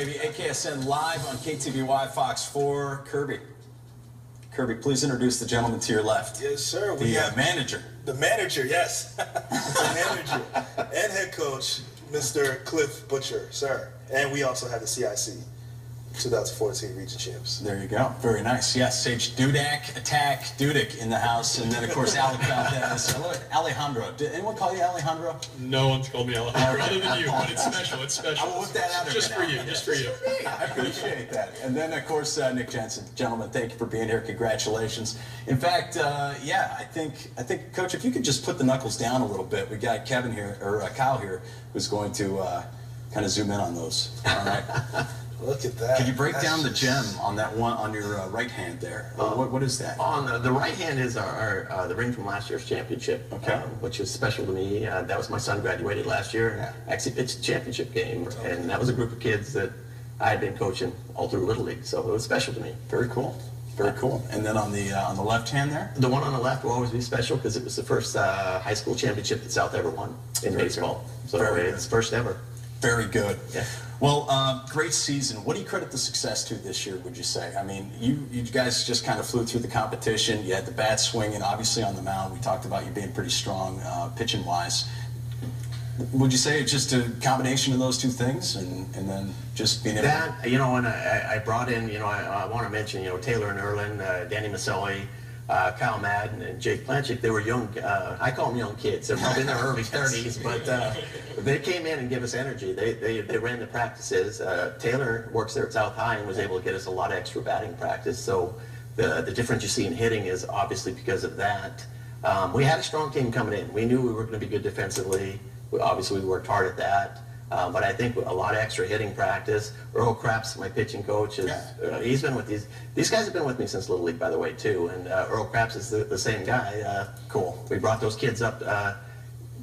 baby. AKSN live on KTVY Fox 4. Kirby, please introduce the gentleman to your left. Yes, sir. We have manager. The manager, yes. The manager and head coach, Mr. Cliff Butcher, sir. And we also have the CIC 2014 region champs. There you go. Very nice. Yes, Sage Dudek in the house. And then, of course, Alejandro. Did anyone call you Alejandro? No one's called me Alejandro other than you, but it's special. It's special. I will whip that out just for you. Just for you. I appreciate that. And then, of course, Nick Jensen. Gentlemen, thank you for being here. Congratulations. In fact, yeah, I think, Coach, if you could just put the knuckles down a little bit. We got Kevin here, or Kyle here, who's going to kind of zoom in on those. All right. Look at that. Can you break down the gem on that one on your right hand there? What is that? On the right hand is the ring from last year's championship, okay. Which is special to me. That was my son graduated last year. Yeah. Actually pitched a championship game, and that was a group of kids that I had been coaching all through Little League, so it was special to me. Very cool. Very cool. And then on the left hand there? The one on the left will always be special because it was the first high school championship that South ever won in baseball. So it's first ever. Very good. Yeah. Well, great season. What do you credit the success to this year, would you say? I mean, you guys just kind of flew through the competition. You had the bat swinging, obviously, on the mound. We talked about you being pretty strong pitching-wise. Would you say it's just a combination of those two things and then just being able to... You know, and I brought in, you know, I want to mention, you know, Taylor and Erlin, Danny Maselli, Kyle Madden and Jake Planchik. They were young, I call them young kids. They're probably in their early 30s, but they came in and gave us energy. They ran the practices. Taylor works there at South High and was able to get us a lot of extra batting practice. So the difference you see in hitting is obviously because of that. We had a strong team coming in. We knew we were going to be good defensively. Obviously, we worked hard at that. But I think a lot of extra hitting practice. Earl Krapps, my pitching coach, he's been with these guys have been with me since Little League, by the way, too. And Earl Krapps is the same guy. Cool. We brought those kids up.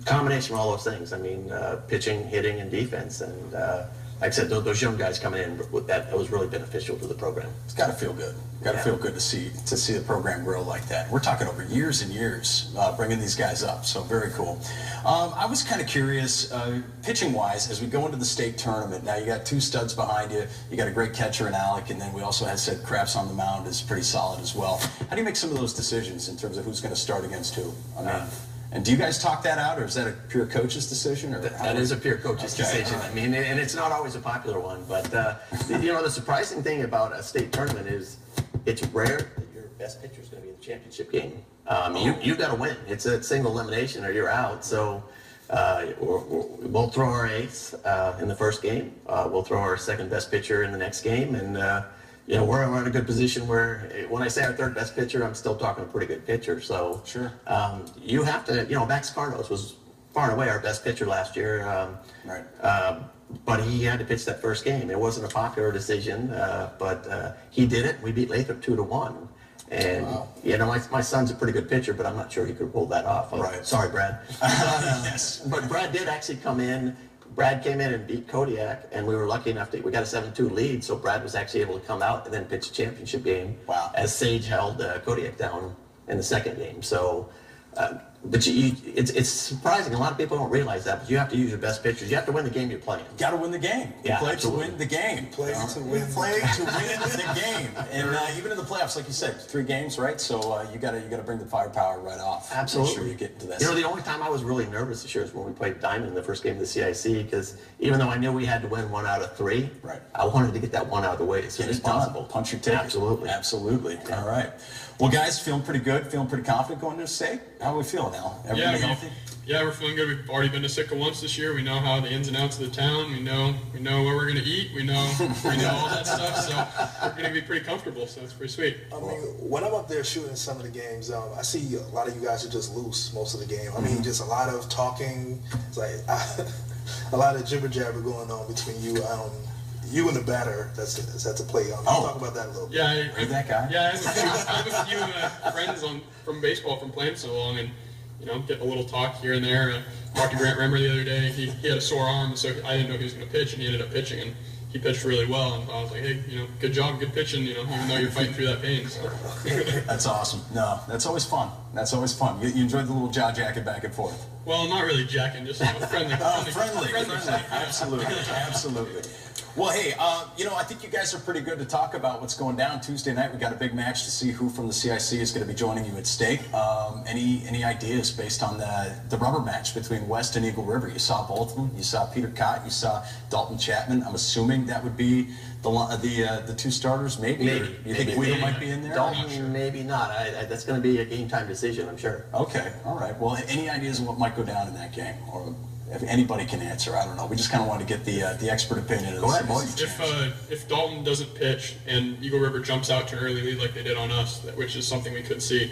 Combination of all those things. I mean, pitching, hitting, and defense. And like I said, those young guys coming in, that was really beneficial to the program. It's got to feel good. Got to feel good to see the program grow like that. We're talking over years and years bringing these guys up, so very cool. I was kind of curious, pitching-wise, as we go into the state tournament. Now you got two studs behind you. You got a great catcher in Alec, and then we also had said Krapps on the mound is pretty solid as well. How do you make some of those decisions in terms of who's going to start against who? I mean. And do you guys talk that out, or is that a pure coach's decision? Or that is a pure coach's decision. I mean, and it's not always a popular one. But you know, the surprising thing about a state tournament is it's rare that your best pitcher is going to be in the championship game. You've got to win. It's a single elimination, or you're out. So we'll throw our ace in the first game. We'll throw our second best pitcher in the next game, and you know, we're in a good position where when I say our third best pitcher, I'm still talking a pretty good pitcher. So sure, you have to, you know, Max Carnos was far and away our best pitcher last year. Right. But he had to pitch that first game. It wasn't a popular decision, but he did it. We beat Lathrop 2-1. And, you know, my son's a pretty good pitcher, but I'm not sure he could pull that off. Right. Sorry, Brad. Yes. But Brad did actually come in. Brad came in and beat Kodiak, and we were lucky enough we got a 7-2 lead, so Brad was actually able to come out and then pitch a championship game. Wow. As Sage held Kodiak down in the second game. So, but it's surprising. A lot of people don't realize that, but you have to use your best pitchers. You have to win the game you're playing. Got to win the game. You play to win the game. Play to win the game. And even in the playoffs, like you said, 3 games, right? So you got to bring the firepower right off. Absolutely. Make sure you get into that. You know, the only time I was really nervous this year is when we played Diamond in the first game of the CIC, because even though I knew we had to win 1 out of 3, right, I wanted to get that 1 out of the way as soon as possible. Punch your ticket. Absolutely. Absolutely. Yeah. All right. Well, guys, feeling pretty good, feeling pretty confident going to the state. How are we feeling now? Everybody healthy? Yeah, we're feeling good. We've already been to Sitka once this year. We know how the ins and outs of the town. We know where we're going to eat. We know all that stuff. So we're going to be pretty comfortable. So it's pretty sweet. I mean, when I'm up there shooting some of the games, I see a lot of you guys are just loose most of the game. I mean, just a lot of talking. It's like a lot of jibber jabber going on between you. You and the batter that's at the plate. Talk about that a little bit. Yeah, You're that guy. Yeah, I have a few friends from baseball from playing so long, and you know, getting a little talk here and there. Talked to Grant Remmer the other day. He had a sore arm, so I didn't know he was going to pitch, and he ended up pitching, and he pitched really well. And I was like, hey, you know, good job, good pitching. You know, even though you're fighting through that pain. So. That's awesome. No, that's always fun. That's always fun. You enjoyed the little jaw jacket back and forth. Well, not really jacking, just friendly. Friendly. Absolutely, absolutely. Well, hey, I think you guys are pretty good to talk about what's going down Tuesday night. We got a big match to see who from the CIC is going to be joining you at stake. Any ideas based on the rubber match between West and Eagle River? You saw both of them. You saw Peter Cott. You saw Dalton Chapman. I'm assuming that would be the two starters, maybe. Maybe. You think Guido might be in there? Dalton, maybe not. That's going to be a game time decision, I'm sure. Okay, all right. Well, any ideas of what might go down in that game, or if anybody can answer? I don't know. We just kind of wanted to get the expert opinion. Go ahead, boys. If Dalton doesn't pitch and Eagle River jumps out to an early lead like they did on us, which is something we could see,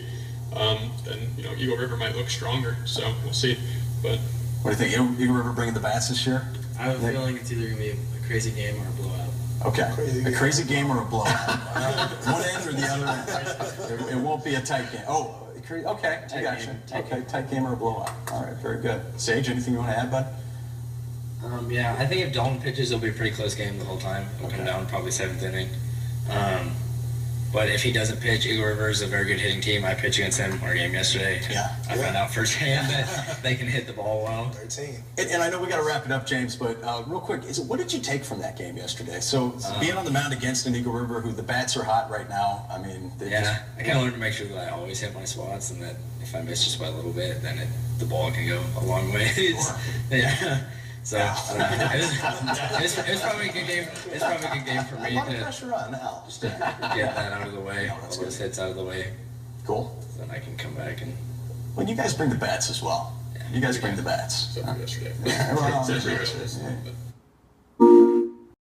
then Eagle River might look stronger. So we'll see. But what do you think? Eagle River bringing the bats this year? I have a feeling it's either going to be a crazy game or a blowout. Okay, a crazy game or a blowout? One end or the other end? It won't be a tight game. Oh, okay, I got you. Okay, tight game or a blowout. All right, very good. Sage, anything you want to add, bud? Yeah, I think if Dalton pitches, it'll be a pretty close game the whole time. It'll come down probably 7th inning. But if he doesn't pitch, Eagle River is a very good hitting team. I pitched against them our game yesterday. I found out firsthand that they can hit the ball well. 13. And I know we got to wrap it up, James, but real quick, what did you take from that game yesterday? So being on the mound against an Eagle River, who the bats are hot right now. I mean, I kind of learned to make sure that I always hit my spots, and that if I miss just by a little bit, then the ball can go a long way. Yeah. So I don't know. It was probably a good game. It's probably a good game for me to pressure on Al. just to get that out of the way, all those hits out of the way. Cool. So then I can come back and. Well, you guys bring the bats as well. You guys bring the bats. except for yesterday. Yeah, well, Except for yesterday.